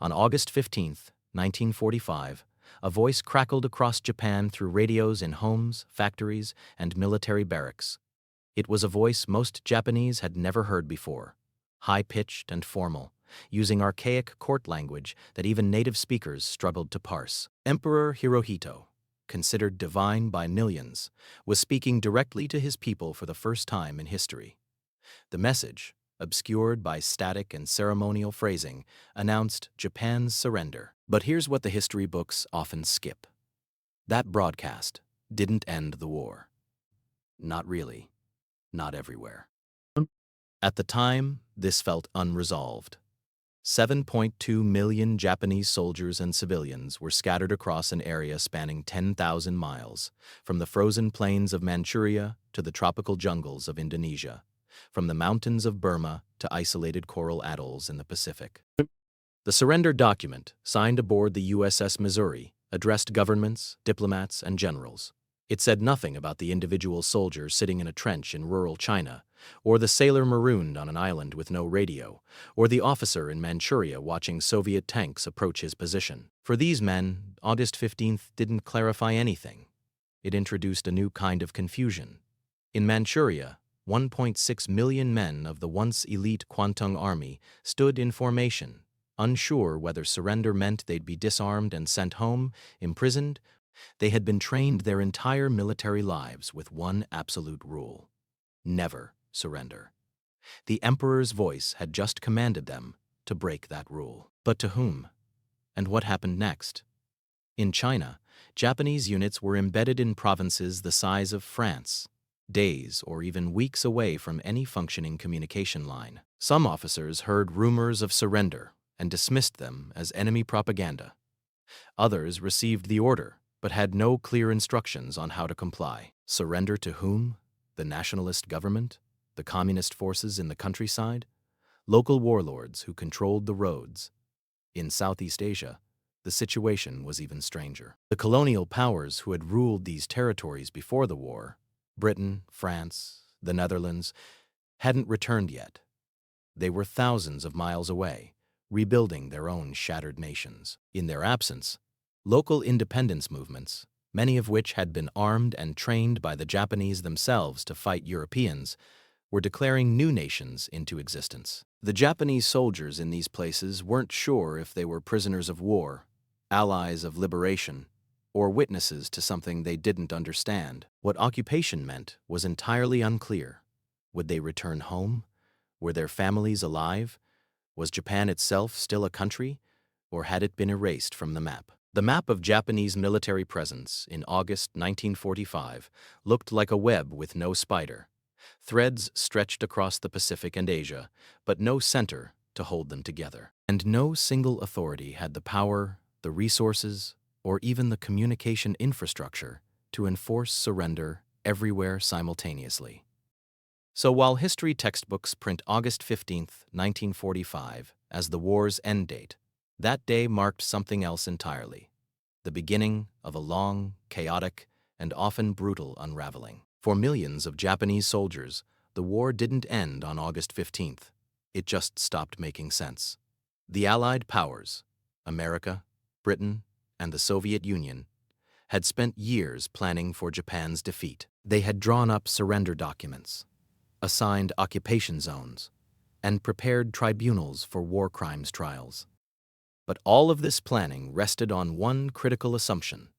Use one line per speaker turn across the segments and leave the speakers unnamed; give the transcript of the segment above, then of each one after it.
On August 15, 1945, a voice crackled across Japan through radios in homes, factories, and military barracks. It was a voice most Japanese had never heard before, high-pitched and formal, using archaic court language that even native speakers struggled to parse. Emperor Hirohito, considered divine by millions, was speaking directly to his people for the first time in history. The message, obscured by static and ceremonial phrasing, announced Japan's surrender. But here's what the history books often skip. That broadcast didn't end the war. Not really. Not everywhere. At the time, this felt unresolved. 7.2 million Japanese soldiers and civilians were scattered across an area spanning 10,000 miles, from the frozen plains of Manchuria to the tropical jungles of Indonesia, from the mountains of Burma to isolated coral atolls in the Pacific. The surrender document, signed aboard the USS Missouri, addressed governments, diplomats, and generals. It said nothing about the individual soldier sitting in a trench in rural China, or the sailor marooned on an island with no radio, or the officer in Manchuria watching Soviet tanks approach his position. For these men, August 15th didn't clarify anything. It introduced a new kind of confusion. In Manchuria, 1.6 million men of the once elite Kwantung Army stood in formation, unsure whether surrender meant they'd be disarmed and sent home, imprisoned. They had been trained their entire military lives with one absolute rule: never surrender. The emperor's voice had just commanded them to break that rule. But to whom? And what happened next? In China, Japanese units were embedded in provinces the size of France, days or even weeks away from any functioning communication line. Some officers heard rumors of surrender and dismissed them as enemy propaganda. Others received the order but had no clear instructions on how to comply. Surrender to whom? The nationalist government? The communist forces in the countryside? Local warlords who controlled the roads? In Southeast Asia, the situation was even stranger. The colonial powers who had ruled these territories before the war, Britain, France, the Netherlands, hadn't returned yet. They were thousands of miles away, rebuilding their own shattered nations. In their absence, local independence movements, many of which had been armed and trained by the Japanese themselves to fight Europeans, were declaring new nations into existence. The Japanese soldiers in these places weren't sure if they were prisoners of war, allies of liberation, or witnesses to something they didn't understand. What occupation meant was entirely unclear. Would they return home? Were their families alive? Was Japan itself still a country, or had it been erased from the map? The map of Japanese military presence in August 1945 looked like a web with no spider. Threads stretched across the Pacific and Asia, but no center to hold them together. And no single authority had the power, the resources, or even the communication infrastructure to enforce surrender everywhere simultaneously. So while history textbooks print August 15, 1945 as the war's end date, that day marked something else entirely: the beginning of a long, chaotic, and often brutal unraveling. For millions of Japanese soldiers, the war didn't end on August 15th. It just stopped making sense. The Allied powers, America, Britain, and the Soviet Union, had spent years planning for Japan's defeat. They had drawn up surrender documents, assigned occupation zones, and prepared tribunals for war crimes trials. But all of this planning rested on one critical assumption: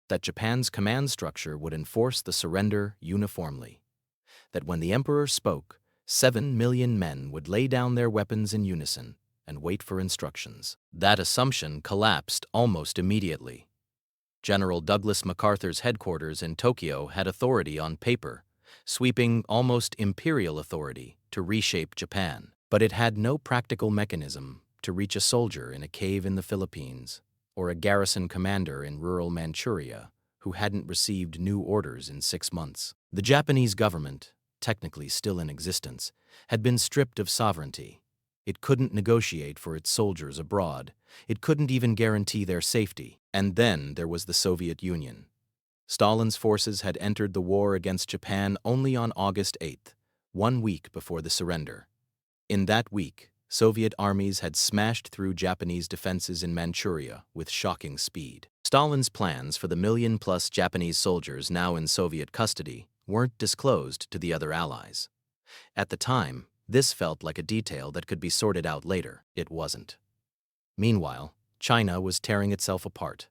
that Japan's command structure would enforce the surrender uniformly. That when the emperor spoke, 7 million men would lay down their weapons in unison and wait for instructions. That assumption collapsed almost immediately. General Douglas MacArthur's headquarters in Tokyo had authority on paper, sweeping almost imperial authority to reshape Japan. But it had no practical mechanism to reach a soldier in a cave in the Philippines, or a garrison commander in rural Manchuria who hadn't received new orders in 6 months. The Japanese government, technically still in existence, had been stripped of sovereignty. It couldn't negotiate for its soldiers abroad. It couldn't even guarantee their safety. And then there was the Soviet Union. Stalin's forces had entered the war against Japan only on August 8th, 1 week before the surrender. In that week, Soviet armies had smashed through Japanese defenses in Manchuria with shocking speed. Stalin's plans for the million-plus Japanese soldiers now in Soviet custody weren't disclosed to the other allies. At the time, this felt like a detail that could be sorted out later. It wasn't. Meanwhile, China was tearing itself apart.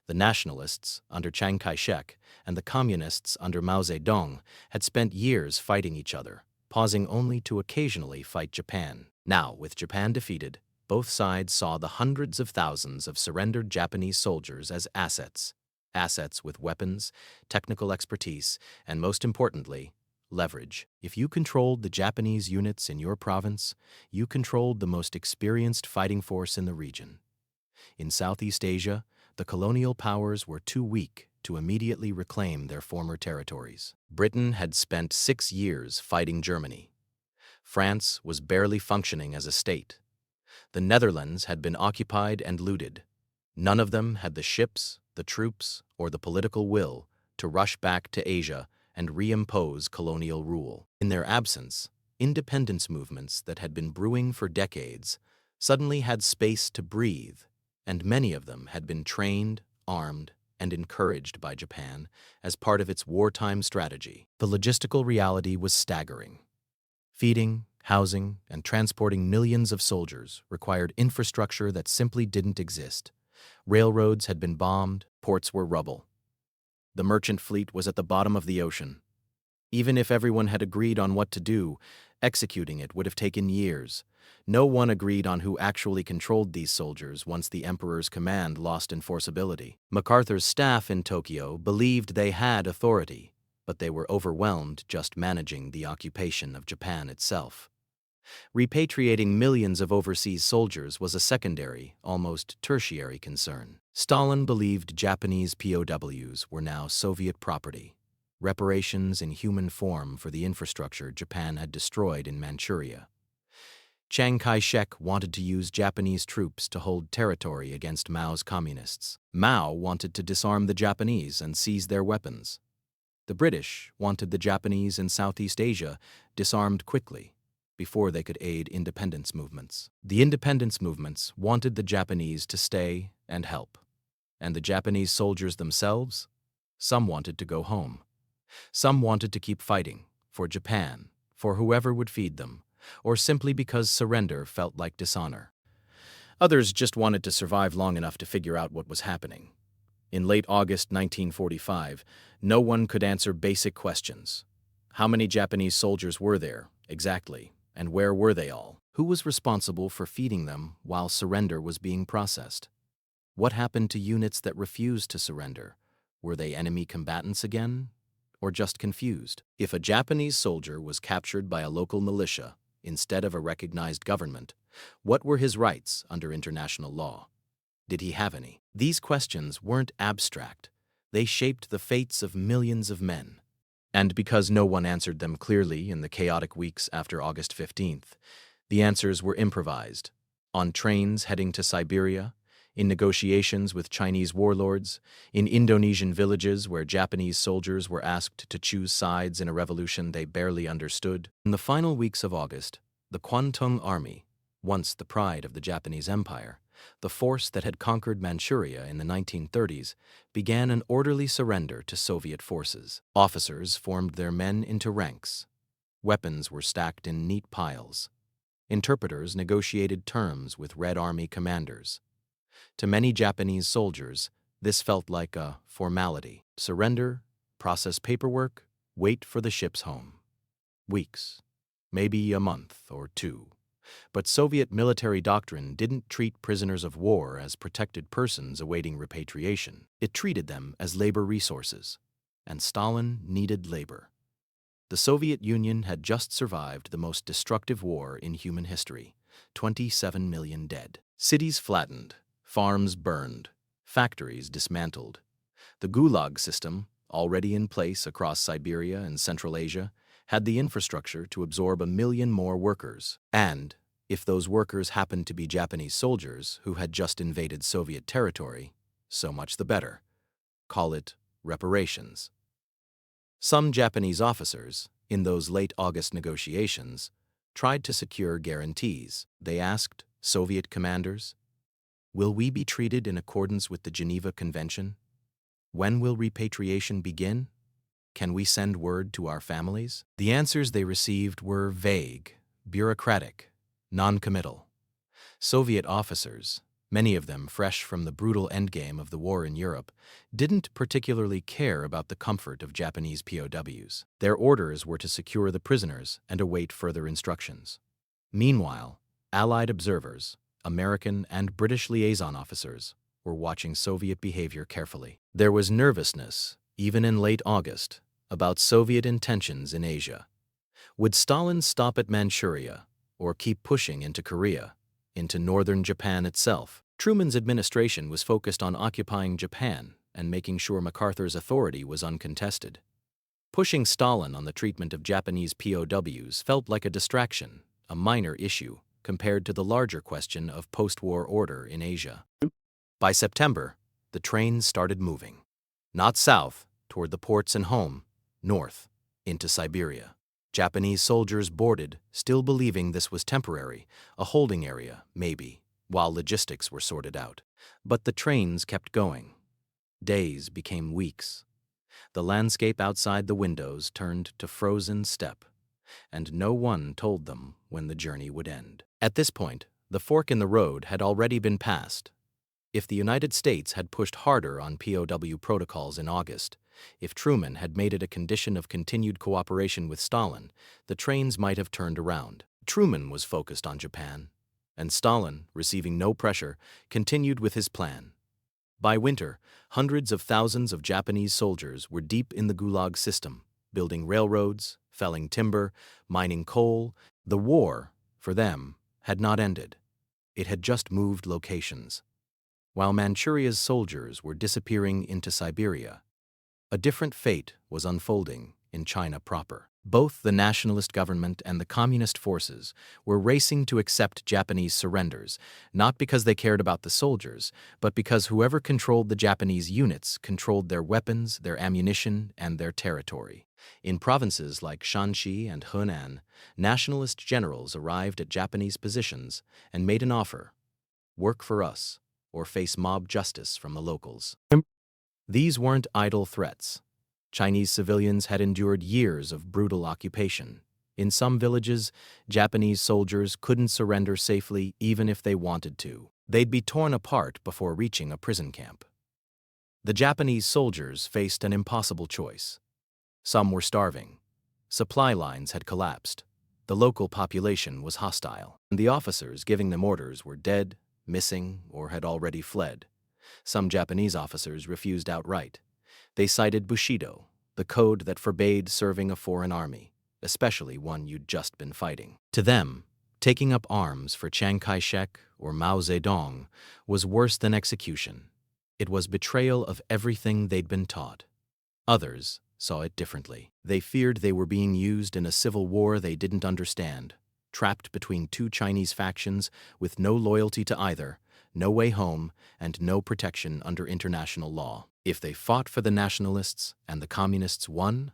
The nationalists, under Chiang Kai-shek, and the communists under Mao Zedong had spent years fighting each other, pausing only to occasionally fight Japan. Now, with Japan defeated, both sides saw the hundreds of thousands of surrendered Japanese soldiers as assets. Assets with weapons, technical expertise, and most importantly, leverage. If you controlled the Japanese units in your province, you controlled the most experienced fighting force in the region. In Southeast Asia, the colonial powers were too weak to immediately reclaim their former territories. Britain had spent 6 years fighting Germany. France was barely functioning as a state. The Netherlands had been occupied and looted. None of them had the ships, the troops, or the political will to rush back to Asia and reimpose colonial rule. In their absence, independence movements that had been brewing for decades suddenly had space to breathe, and many of them had been trained, armed, and encouraged by Japan as part of its wartime strategy. The logistical reality was staggering. Feeding, housing, and transporting millions of soldiers required infrastructure that simply didn't exist. Railroads had been bombed, ports were rubble. The merchant fleet was at the bottom of the ocean. Even if everyone had agreed on what to do, executing it would have taken years. No one agreed on who actually controlled these soldiers once the emperor's command lost enforceability. MacArthur's staff in Tokyo believed they had authority, but they were overwhelmed just managing the occupation of Japan itself. Repatriating millions of overseas soldiers was a secondary, almost tertiary concern. Stalin believed Japanese POWs were now Soviet property, reparations in human form for the infrastructure Japan had destroyed in Manchuria. Chiang Kai-shek wanted to use Japanese troops to hold territory against Mao's communists. Mao wanted to disarm the Japanese and seize their weapons. The British wanted the Japanese in Southeast Asia disarmed quickly, before they could aid independence movements. The independence movements wanted the Japanese to stay and help. And the Japanese soldiers themselves? Some wanted to go home. Some wanted to keep fighting, for Japan, for whoever would feed them, or simply because surrender felt like dishonor. Others just wanted to survive long enough to figure out what was happening. In late August 1945, no one could answer basic questions. How many Japanese soldiers were there, exactly, and where were they all? Who was responsible for feeding them while surrender was being processed? What happened to units that refused to surrender? Were they enemy combatants again, or just confused? If a Japanese soldier was captured by a local militia instead of a recognized government, what were his rights under international law? Did he have any? These questions weren't abstract. They shaped the fates of millions of men. And because no one answered them clearly in the chaotic weeks after August 15th, the answers were improvised. On trains heading to Siberia, in negotiations with Chinese warlords, in Indonesian villages where Japanese soldiers were asked to choose sides in a revolution they barely understood. In the final weeks of August, the Kwantung Army, once the pride of the Japanese Empire, the force that had conquered Manchuria in the 1930s, began an orderly surrender to Soviet forces. Officers formed their men into ranks. Weapons were stacked in neat piles. Interpreters negotiated terms with Red Army commanders. To many Japanese soldiers, this felt like a formality. Surrender, process paperwork, wait for the ships home. Weeks, maybe a month or two. But Soviet military doctrine didn't treat prisoners of war as protected persons awaiting repatriation. It treated them as labor resources, and Stalin needed labor. The Soviet Union had just survived the most destructive war in human history, 27 million dead. Cities flattened, farms burned, factories dismantled. The Gulag system, already in place across Siberia and Central Asia, had the infrastructure to absorb 1 million more workers. And, if those workers happened to be Japanese soldiers who had just invaded Soviet territory, so much the better. Call it reparations. Some Japanese officers, in those late August negotiations, tried to secure guarantees. They asked Soviet commanders, "Will we be treated in accordance with the Geneva Convention? When will repatriation begin? Can we send word to our families?" The answers they received were vague, bureaucratic, non-committal. Soviet officers, many of them fresh from the brutal endgame of the war in Europe, didn't particularly care about the comfort of Japanese POWs. Their orders were to secure the prisoners and await further instructions. Meanwhile, Allied observers, American and British liaison officers, were watching Soviet behavior carefully. There was nervousness, even in late August, about Soviet intentions in Asia. Would Stalin stop at Manchuria, or keep pushing into Korea, into northern Japan itself? Truman's administration was focused on occupying Japan and making sure MacArthur's authority was uncontested. Pushing Stalin on the treatment of Japanese POWs felt like a distraction, a minor issue, compared to the larger question of post-war order in Asia. By September, the trains started moving. Not south, toward the ports and home, north, into Siberia. Japanese soldiers boarded, still believing this was temporary, a holding area, maybe, while logistics were sorted out. But the trains kept going. Days became weeks. The landscape outside the windows turned to frozen steppe, and no one told them when the journey would end. At this point, the fork in the road had already been passed. If the United States had pushed harder on POW protocols in August, if Truman had made it a condition of continued cooperation with Stalin, the trains might have turned around. Truman was focused on Japan, and Stalin, receiving no pressure, continued with his plan. By winter, hundreds of thousands of Japanese soldiers were deep in the Gulag system, building railroads, felling timber, mining coal. The war, for them, had not ended. It had just moved locations. While Manchuria's soldiers were disappearing into Siberia, a different fate was unfolding in China proper. Both the nationalist government and the communist forces were racing to accept Japanese surrenders, not because they cared about the soldiers, but because whoever controlled the Japanese units controlled their weapons, their ammunition, and their territory. In provinces like Shanxi and Henan, nationalist generals arrived at Japanese positions and made an offer: work for us, or face mob justice from the locals. These weren't idle threats. Chinese civilians had endured years of brutal occupation. In some villages, Japanese soldiers couldn't surrender safely even if they wanted to. They'd be torn apart before reaching a prison camp. The Japanese soldiers faced an impossible choice. Some were starving. Supply lines had collapsed. The local population was hostile, and the officers giving them orders were dead, missing, or had already fled. Some Japanese officers refused outright. They cited Bushido, the code that forbade serving a foreign army, especially one you'd just been fighting. To them, taking up arms for Chiang Kai-shek or Mao Zedong was worse than execution. It was betrayal of everything they'd been taught. Others saw it differently. They feared they were being used in a civil war they didn't understand, trapped between two Chinese factions with no loyalty to either, no way home, and no protection under international law. If they fought for the nationalists and the communists won,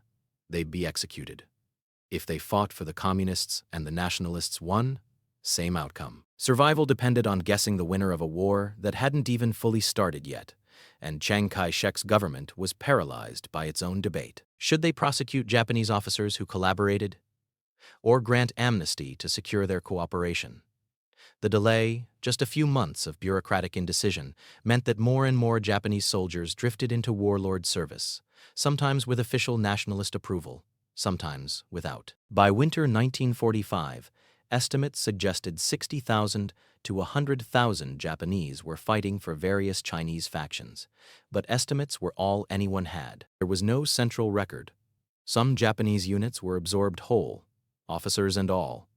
they'd be executed. If they fought for the communists and the nationalists won, same outcome. Survival depended on guessing the winner of a war that hadn't even fully started yet, and Chiang Kai-shek's government was paralyzed by its own debate. Should they prosecute Japanese officers who collaborated, or grant amnesty to secure their cooperation? The delay, just a few months of bureaucratic indecision, meant that more and more Japanese soldiers drifted into warlord service, sometimes with official nationalist approval, sometimes without. By winter 1945, estimates suggested 60,000 to 100,000 Japanese were fighting for various Chinese factions, but estimates were all anyone had. There was no central record. Some Japanese units were absorbed whole, officers and all.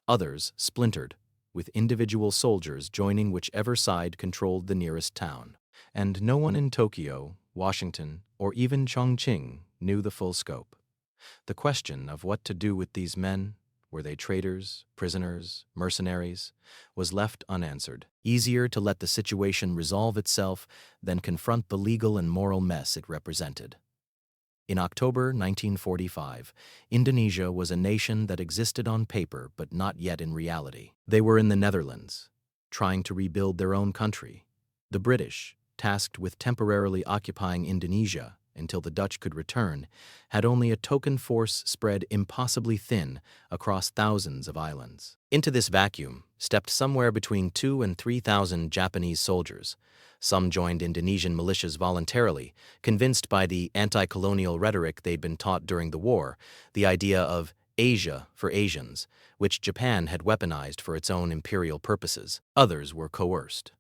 Others splintered, with individual soldiers joining whichever side controlled the nearest town. And no one in Tokyo, Washington, or even Chongqing knew the full scope. The question of what to do with these men, were they traitors, prisoners, mercenaries, was left unanswered. Easier to let the situation resolve itself than confront the legal and moral mess it represented. In October 1945, Indonesia was a nation that existed on paper but not yet in reality. They were in the Netherlands, trying to rebuild their own country. The British, tasked with temporarily occupying Indonesia until the Dutch could return, had only a token force spread impossibly thin across thousands of islands. Into this vacuum stepped somewhere between 2,000 and 3,000 Japanese soldiers. Some joined Indonesian militias voluntarily, convinced by the anti-colonial rhetoric they'd been taught during the war, the idea of Asia for Asians, which Japan had weaponized for its own imperial purposes. Others were coerced.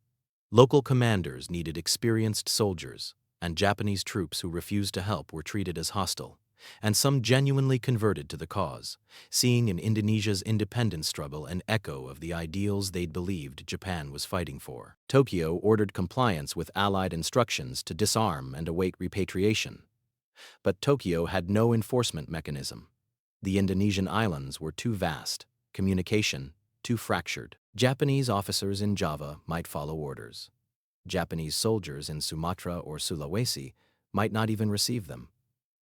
Local commanders needed experienced soldiers, and Japanese troops who refused to help were treated as hostile, and some genuinely converted to the cause, seeing in Indonesia's independence struggle an echo of the ideals they'd believed Japan was fighting for. Tokyo ordered compliance with Allied instructions to disarm and await repatriation. But Tokyo had no enforcement mechanism. The Indonesian islands were too vast, communication too fractured. Japanese officers in Java might follow orders. Japanese soldiers in Sumatra or Sulawesi might not even receive them.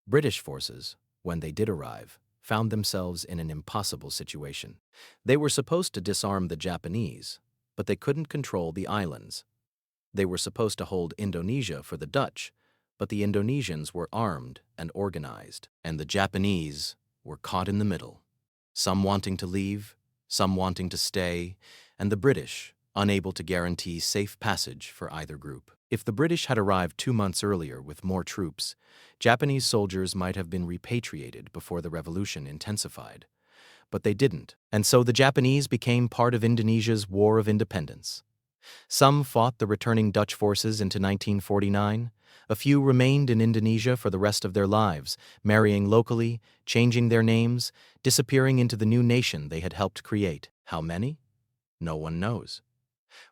British forces, when they did arrive, found themselves in an impossible situation. They were supposed to disarm the Japanese, but they couldn't control the islands. They were supposed to hold Indonesia for the Dutch, but the Indonesians were armed and organized, and the Japanese were caught in the middle, some wanting to leave, some wanting to stay, and the British unable to guarantee safe passage for either group. If the British had arrived 2 months earlier with more troops, Japanese soldiers might have been repatriated before the revolution intensified. But they didn't, and so the Japanese became part of Indonesia's War of Independence. Some fought the returning Dutch forces into 1949. A few remained in Indonesia for the rest of their lives, marrying locally, changing their names, disappearing into the new nation they had helped create. How many? No one knows.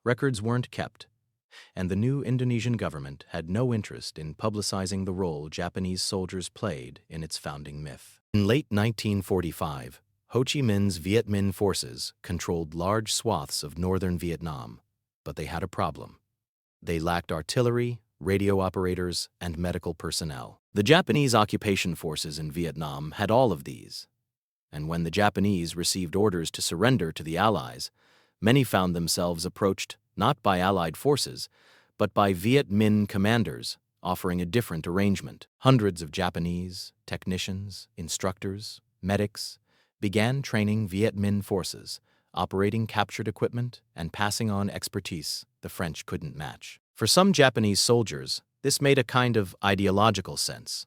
Records weren't kept, and the new Indonesian government had no interest in publicizing the role Japanese soldiers played in its founding myth. In late 1945, Ho Chi Minh's Viet Minh forces controlled large swaths of northern Vietnam, but they had a problem. They lacked artillery, radio operators, and medical personnel. The Japanese occupation forces in Vietnam had all of these, and when the Japanese received orders to surrender to the Allies, many found themselves approached not by Allied forces, but by Viet Minh commanders offering a different arrangement. Hundreds of Japanese technicians, instructors, medics began training Viet Minh forces, operating captured equipment and passing on expertise the French couldn't match. For some Japanese soldiers, this made a kind of ideological sense.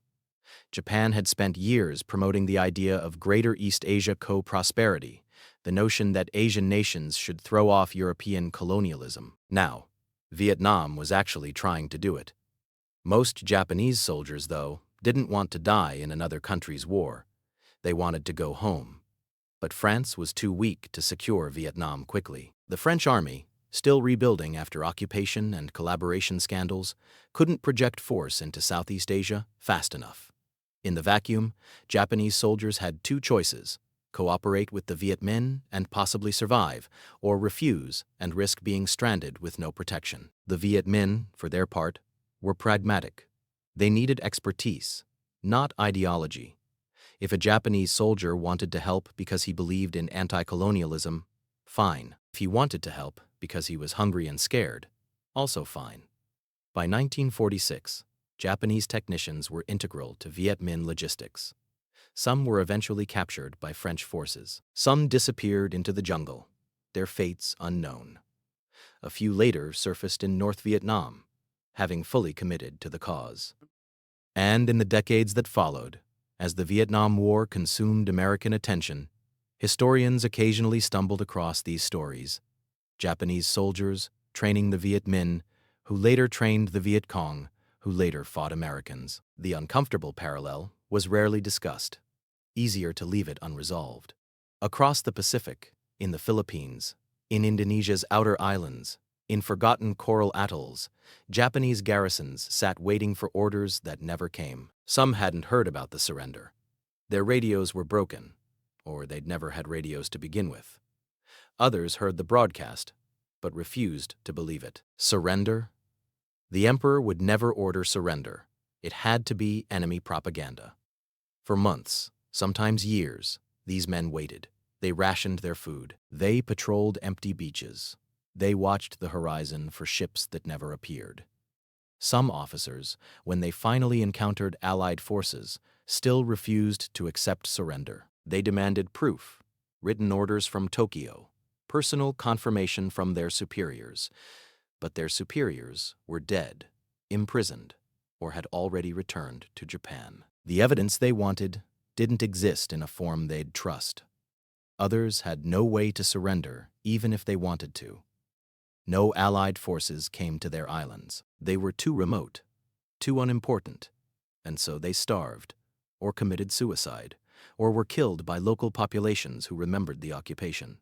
Japan had spent years promoting the idea of Greater East Asia co-prosperity, the notion that Asian nations should throw off European colonialism. Now, Vietnam was actually trying to do it. Most Japanese soldiers, though, didn't want to die in another country's war. They wanted to go home. But France was too weak to secure Vietnam quickly. The French army, still rebuilding after occupation and collaboration scandals, couldn't project force into Southeast Asia fast enough. In the vacuum, Japanese soldiers had two choices: cooperate with the Viet Minh and possibly survive, or refuse and risk being stranded with no protection. The Viet Minh, for their part, were pragmatic. They needed expertise, not ideology. If a Japanese soldier wanted to help because he believed in anti-colonialism, fine. If he wanted to help because he was hungry and scared, also fine. By 1946, Japanese technicians were integral to Viet Minh logistics. Some were eventually captured by French forces. Some disappeared into the jungle, their fates unknown. A few later surfaced in North Vietnam, having fully committed to the cause. And in the decades that followed, as the Vietnam War consumed American attention, historians occasionally stumbled across these stories. Japanese soldiers training the Viet Minh, who later trained the Viet Cong, who later fought Americans. The uncomfortable parallel was rarely discussed. Easier to leave it unresolved. Across the Pacific, in the Philippines, in Indonesia's outer islands, in forgotten coral atolls, Japanese garrisons sat waiting for orders that never came. Some hadn't heard about the surrender. Their radios were broken, or they'd never had radios to begin with. Others heard the broadcast, but refused to believe it. Surrender? The emperor would never order surrender. It had to be enemy propaganda. For months, sometimes years, these men waited. They rationed their food. They patrolled empty beaches. They watched the horizon for ships that never appeared. Some officers, when they finally encountered Allied forces, still refused to accept surrender. They demanded proof, written orders from Tokyo, personal confirmation from their superiors. But their superiors were dead, imprisoned, or had already returned to Japan. The evidence they wanted didn't exist in a form they'd trust. Others had no way to surrender, even if they wanted to. No Allied forces came to their islands. They were too remote, too unimportant, and so they starved, or committed suicide, or were killed by local populations who remembered the occupation.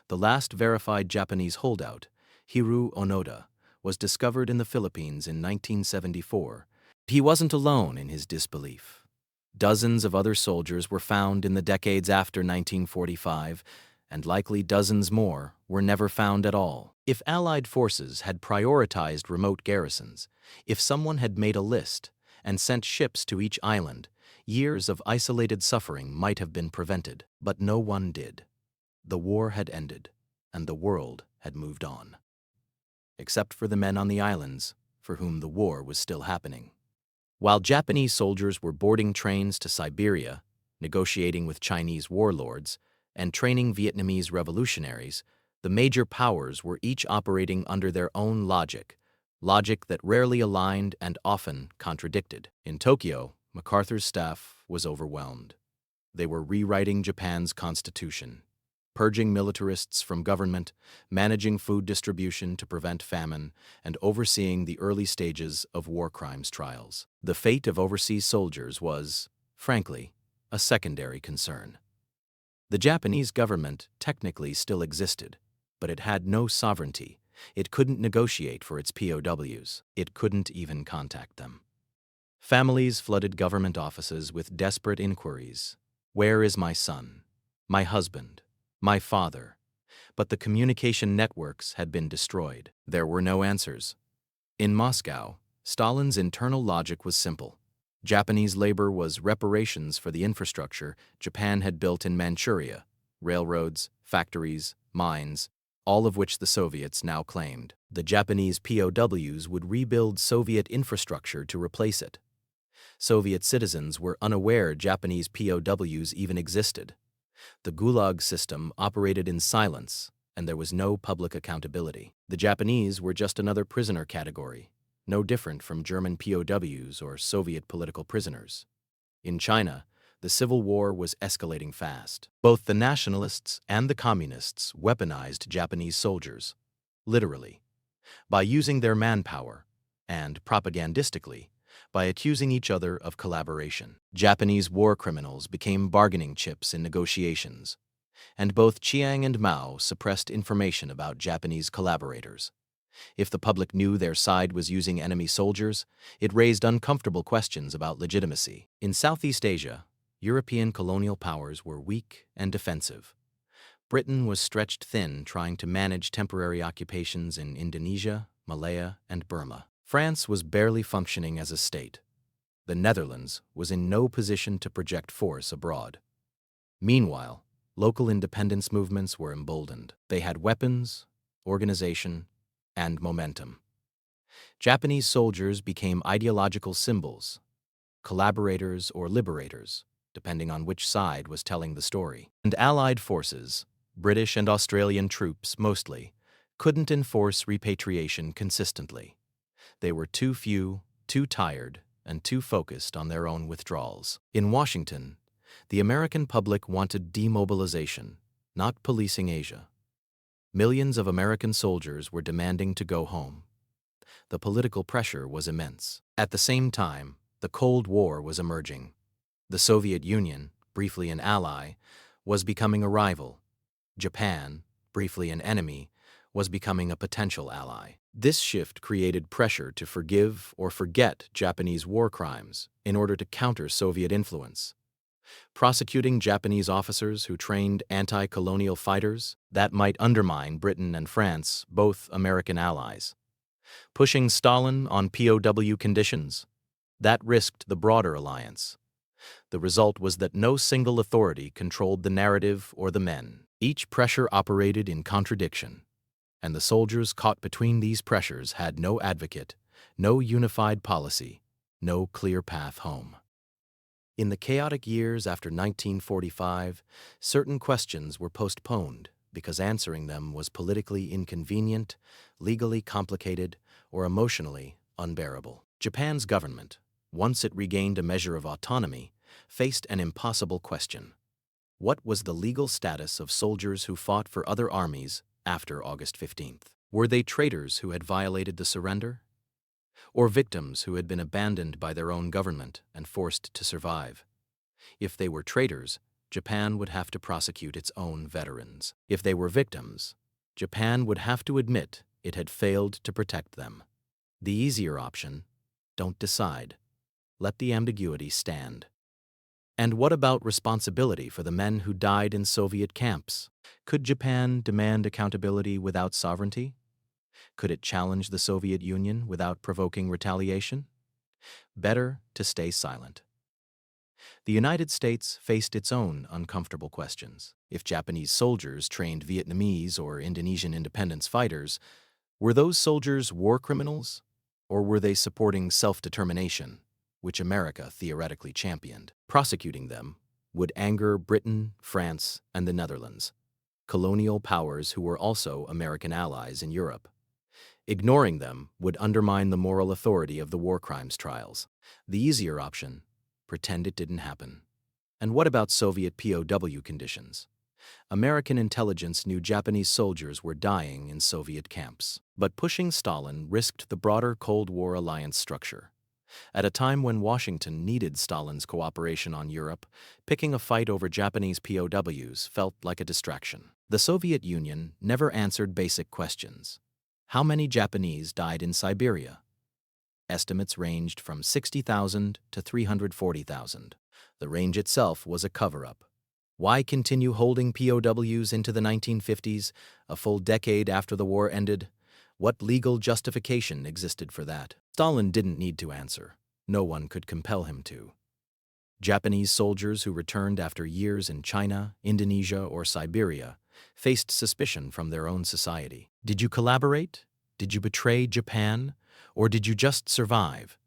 The last verified Japanese holdout, Hiru Onoda, was discovered in the Philippines in 1974. He wasn't alone in his disbelief. Dozens of other soldiers were found in the decades after 1945, and likely dozens more were never found at all. If Allied forces had prioritized remote garrisons, if someone had made a list and sent ships to each island, years of isolated suffering might have been prevented. But no one did. The war had ended, and the world had moved on. Except for the men on the islands, for whom the war was still happening. While Japanese soldiers were boarding trains to Siberia, negotiating with Chinese warlords, and training Vietnamese revolutionaries, the major powers were each operating under their own logic that rarely aligned and often contradicted. In Tokyo, MacArthur's staff was overwhelmed. They were rewriting Japan's constitution, purging militarists from government, managing food distribution to prevent famine, and overseeing the early stages of war crimes trials. The fate of overseas soldiers was, frankly, a secondary concern. The Japanese government technically still existed, but it had no sovereignty. It couldn't negotiate for its POWs. It couldn't even contact them. Families flooded government offices with desperate inquiries. Where is my son? My husband? My father? But the communication networks had been destroyed. There were no answers. In Moscow, Stalin's internal logic was simple. Japanese labor was reparations for the infrastructure Japan had built in Manchuria, railroads, factories, mines, all of which the Soviets now claimed. The Japanese POWs would rebuild Soviet infrastructure to replace it. Soviet citizens were unaware Japanese POWs even existed. The Gulag system operated in silence, and there was no public accountability. The Japanese were just another prisoner category, no different from German POWs or Soviet political prisoners. In China, the civil war was escalating fast. Both the nationalists and the communists weaponized Japanese soldiers, literally, by using their manpower, and propagandistically, by accusing each other of collaboration. Japanese war criminals became bargaining chips in negotiations, and both Chiang and Mao suppressed information about Japanese collaborators. If the public knew their side was using enemy soldiers, it raised uncomfortable questions about legitimacy. In Southeast Asia, European colonial powers were weak and defensive. Britain was stretched thin trying to manage temporary occupations in Indonesia, Malaya, and Burma. France was barely functioning as a state. The Netherlands was in no position to project force abroad. Meanwhile, local independence movements were emboldened. They had weapons, organization, and momentum. Japanese soldiers became ideological symbols, collaborators or liberators, depending on which side was telling the story. And Allied forces, British and Australian troops mostly, couldn't enforce repatriation consistently. They were too few, too tired, and too focused on their own withdrawals. In Washington, the American public wanted demobilization, not policing Asia. Millions of American soldiers were demanding to go home. The political pressure was immense. At the same time, the Cold War was emerging. The Soviet Union, briefly an ally, was becoming a rival. Japan, briefly an enemy, was becoming a potential ally. This shift created pressure to forgive or forget Japanese war crimes in order to counter Soviet influence. Prosecuting Japanese officers who trained anti-colonial fighters, that might undermine Britain and France, both American allies. Pushing Stalin on POW conditions, That risked the broader alliance. The result was that no single authority controlled the narrative or the men. Each pressure operated in contradiction, and the soldiers caught between these pressures had no advocate, no unified policy, no clear path home. In the chaotic years after 1945, certain questions were postponed because answering them was politically inconvenient, legally complicated, or emotionally unbearable. Japan's government, once it regained a measure of autonomy, faced an impossible question. What was the legal status of soldiers who fought for other armies after August 15th? Were they traitors who had violated the surrender? Or victims who had been abandoned by their own government and forced to survive? If they were traitors, Japan would have to prosecute its own veterans. If they were victims, Japan would have to admit it had failed to protect them. The easier option: don't decide. Let the ambiguity stand. And what about responsibility for the men who died in Soviet camps? Could Japan demand accountability without sovereignty? Could it challenge the Soviet Union without provoking retaliation? Better to stay silent. The United States faced its own uncomfortable questions. If Japanese soldiers trained Vietnamese or Indonesian independence fighters, were those soldiers war criminals, or were they supporting self-determination, which America theoretically championed? Prosecuting them would anger Britain, France, and the Netherlands, colonial powers who were also American allies in Europe. Ignoring them would undermine the moral authority of the war crimes trials. The easier option: pretend it didn't happen. And what about Soviet POW conditions? American intelligence knew Japanese soldiers were dying in Soviet camps. But pushing Stalin risked the broader Cold War alliance structure. At a time when Washington needed Stalin's cooperation on Europe, picking a fight over Japanese POWs felt like a distraction. The Soviet Union never answered basic questions. How many Japanese died in Siberia? Estimates ranged from 60,000 to 340,000. The range itself was a cover-up. Why continue holding POWs into the 1950s, a full decade after the war ended? What legal justification existed for that? Stalin didn't need to answer. No one could compel him to. Japanese soldiers who returned after years in China, Indonesia, or Siberia faced suspicion from their own society. Did you collaborate? Did you betray Japan? Or did you just survive?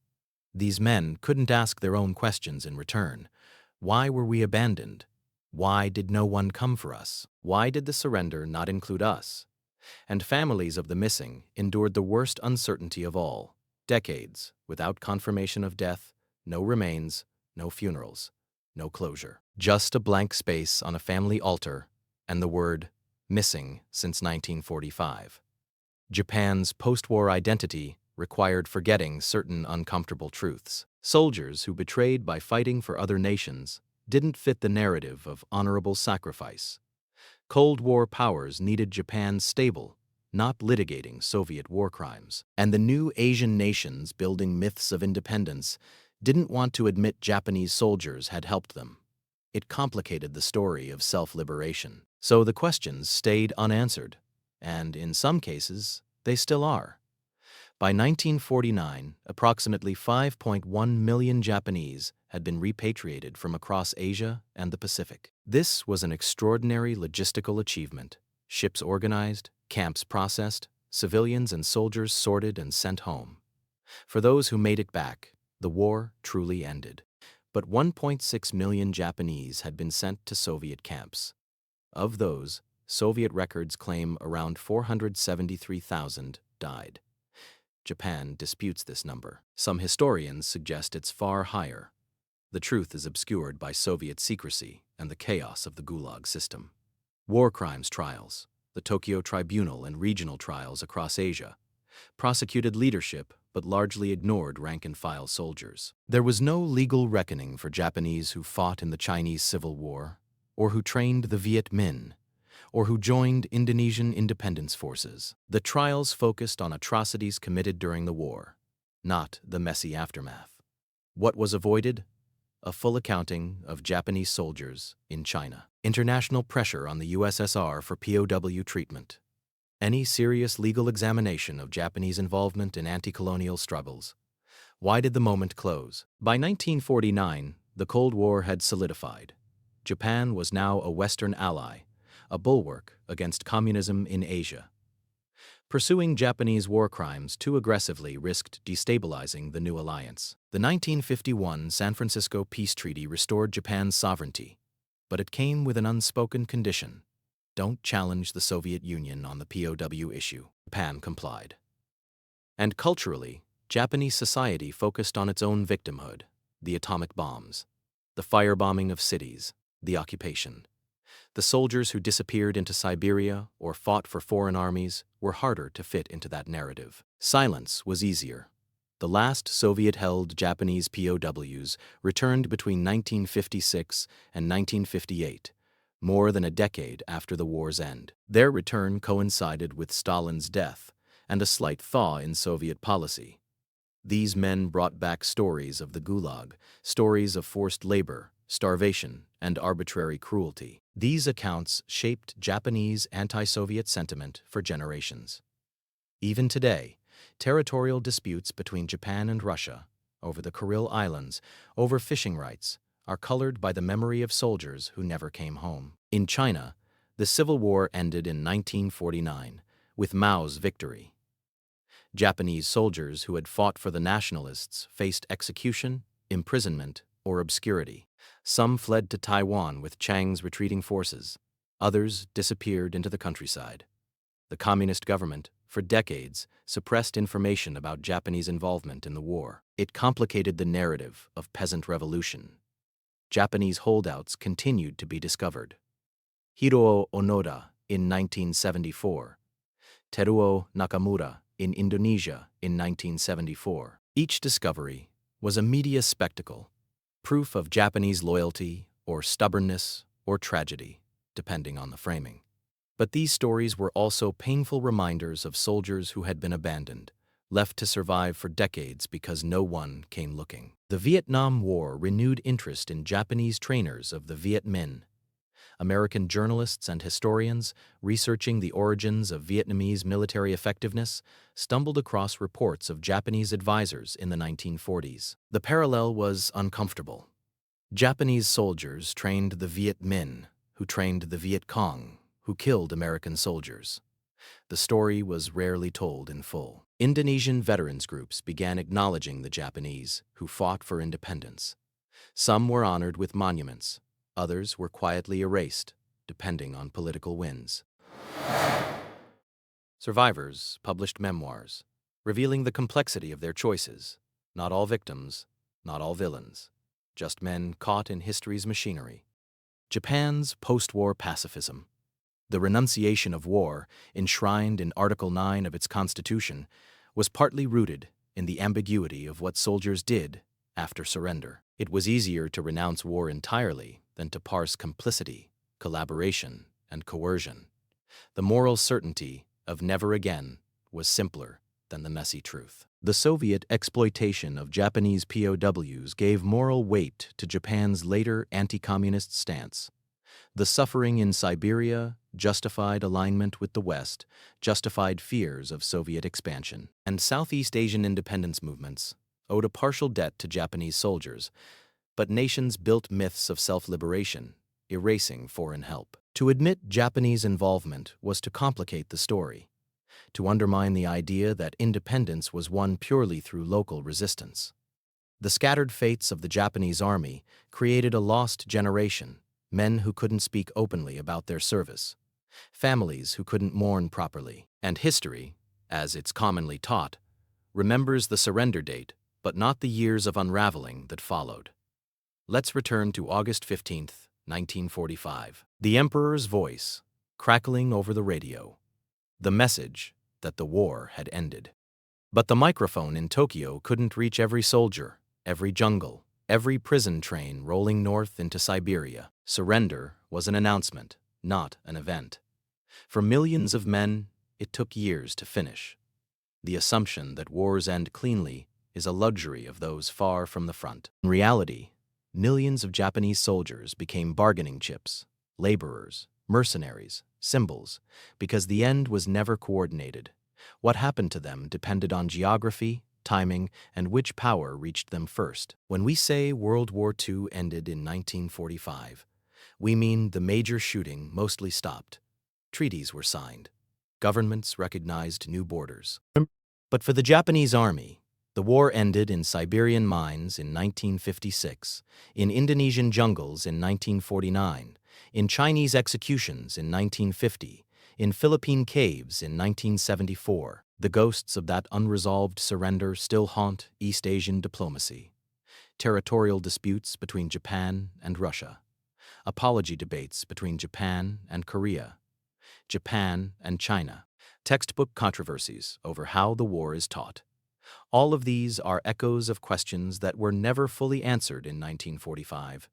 These men couldn't ask their own questions in return. Why were we abandoned? Why did no one come for us? Why did the surrender not include us? And families of the missing endured the worst uncertainty of all: decades without confirmation of death, no remains, no funerals, no closure. Just a blank space on a family altar and the word "missing since 1945. Japan's post-war identity required forgetting certain uncomfortable truths. Soldiers who betrayed by fighting for other nations didn't fit the narrative of honorable sacrifice. Cold War powers needed Japan stable, not litigating Soviet war crimes. And the new Asian nations building myths of independence didn't want to admit Japanese soldiers had helped them. It complicated the story of self-liberation. So the questions stayed unanswered, and in some cases, they still are. By 1949, approximately 5.1 million Japanese had been repatriated from across Asia and the Pacific. This was an extraordinary logistical achievement. Ships organized, camps processed, civilians and soldiers sorted and sent home. For those who made it back, the war truly ended. But 1.6 million Japanese had been sent to Soviet camps. Of those, Soviet records claim around 473,000 died. Japan disputes this number. Some historians suggest it's far higher. The truth is obscured by Soviet secrecy and the chaos of the Gulag system. War crimes trials, the Tokyo Tribunal and regional trials across Asia, prosecuted leadership but largely ignored rank-and-file soldiers. There was no legal reckoning for Japanese who fought in the Chinese Civil War, or who trained the Viet Minh, or who joined Indonesian independence forces. The trials focused on atrocities committed during the war, not the messy aftermath. What was avoided? A full accounting of Japanese soldiers in China. International pressure on the USSR for POW treatment. Any serious legal examination of Japanese involvement in anti-colonial struggles. Why did the moment close? By 1949, the Cold War had solidified. Japan was now a Western ally, a bulwark against communism in Asia. Pursuing Japanese war crimes too aggressively risked destabilizing the new alliance. The 1951 San Francisco Peace Treaty restored Japan's sovereignty, but it came with an unspoken condition: don't challenge the Soviet Union on the POW issue. Japan complied. And culturally, Japanese society focused on its own victimhood: the atomic bombs, the firebombing of cities, the occupation. The soldiers who disappeared into Siberia or fought for foreign armies were harder to fit into that narrative. Silence was easier. The last Soviet-held Japanese POWs returned between 1956 and 1958, more than a decade after the war's end. Their return coincided with Stalin's death and a slight thaw in Soviet policy. These men brought back stories of the Gulag, stories of forced labor, starvation, and arbitrary cruelty. These accounts shaped Japanese anti-Soviet sentiment for generations. Even today, territorial disputes between Japan and Russia, over the Kuril Islands, over fishing rights, are colored by the memory of soldiers who never came home. In China, the Civil War ended in 1949, with Mao's victory. Japanese soldiers who had fought for the nationalists faced execution, imprisonment, or obscurity. Some fled to Taiwan with Chiang's retreating forces. Others disappeared into the countryside. The communist government, for decades, suppressed information about Japanese involvement in the war. It complicated the narrative of peasant revolution. Japanese holdouts continued to be discovered. Hiroo Onoda in 1974. Teruo Nakamura in Indonesia in 1974. Each discovery was a media spectacle, proof of Japanese loyalty or stubbornness or tragedy, depending on the framing. But these stories were also painful reminders of soldiers who had been abandoned, left to survive for decades because no one came looking. The Vietnam War renewed interest in Japanese trainers of the Viet Minh. American journalists and historians, researching the origins of Vietnamese military effectiveness, stumbled across reports of Japanese advisors in the 1940s. The parallel was uncomfortable. Japanese soldiers trained the Viet Minh, who trained the Viet Cong, who killed American soldiers. The story was rarely told in full. Indonesian veterans groups began acknowledging the Japanese, who fought for independence. Some were honored with monuments. Others were quietly erased, depending on political winds. Survivors published memoirs, revealing the complexity of their choices. Not all victims, not all villains, just men caught in history's machinery. Japan's post-war pacifism. The renunciation of war, enshrined in Article 9 of its constitution, was partly rooted in the ambiguity of what soldiers did after surrender. It was easier to renounce war entirely than to parse complicity, collaboration, and coercion. The moral certainty of never again was simpler than the messy truth. The Soviet exploitation of Japanese POWs gave moral weight to Japan's later anti-communist stance. The suffering in Siberia justified alignment with the West, justified fears of Soviet expansion. And Southeast Asian independence movements owed a partial debt to Japanese soldiers, but nations built myths of self-liberation, erasing foreign help. To admit Japanese involvement was to complicate the story, to undermine the idea that independence was won purely through local resistance. The scattered fates of the Japanese army created a lost generation, men who couldn't speak openly about their service, families who couldn't mourn properly. And history, as it's commonly taught, remembers the surrender date, but not the years of unraveling that followed. Let's return to August 15, 1945. The Emperor's voice, crackling over the radio. The message that the war had ended. But the microphone in Tokyo couldn't reach every soldier, every jungle, every prison train rolling north into Siberia. Surrender was an announcement, not an event. For millions of men, it took years to finish. The assumption that wars end cleanly is a luxury of those far from the front. In reality, millions of Japanese soldiers became bargaining chips, laborers, mercenaries, symbols, because the end was never coordinated. What happened to them depended on geography, timing, and which power reached them first. When we say World War II ended in 1945, we mean the major shooting mostly stopped. Treaties were signed. Governments recognized new borders. But for the Japanese army, the war ended in Siberian mines in 1956, in Indonesian jungles in 1949, in Chinese executions in 1950, in Philippine caves in 1974. The ghosts of that unresolved surrender still haunt East Asian diplomacy. Territorial disputes between Japan and Russia. Apology debates between Japan and Korea. Japan and China. Textbook controversies over how the war is taught. All of these are echoes of questions that were never fully answered in 1945.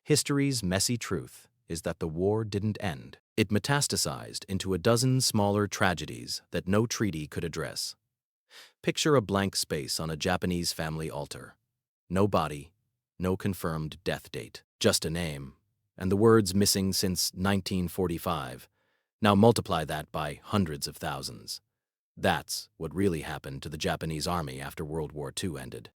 History's messy truth is that the war didn't end. It metastasized into a dozen smaller tragedies that no treaty could address. Picture a blank space on a Japanese family altar. No body, no confirmed death date, just a name, and the words missing since 1945. Now multiply that by hundreds of thousands. That's what really happened to the Japanese army after World War II ended.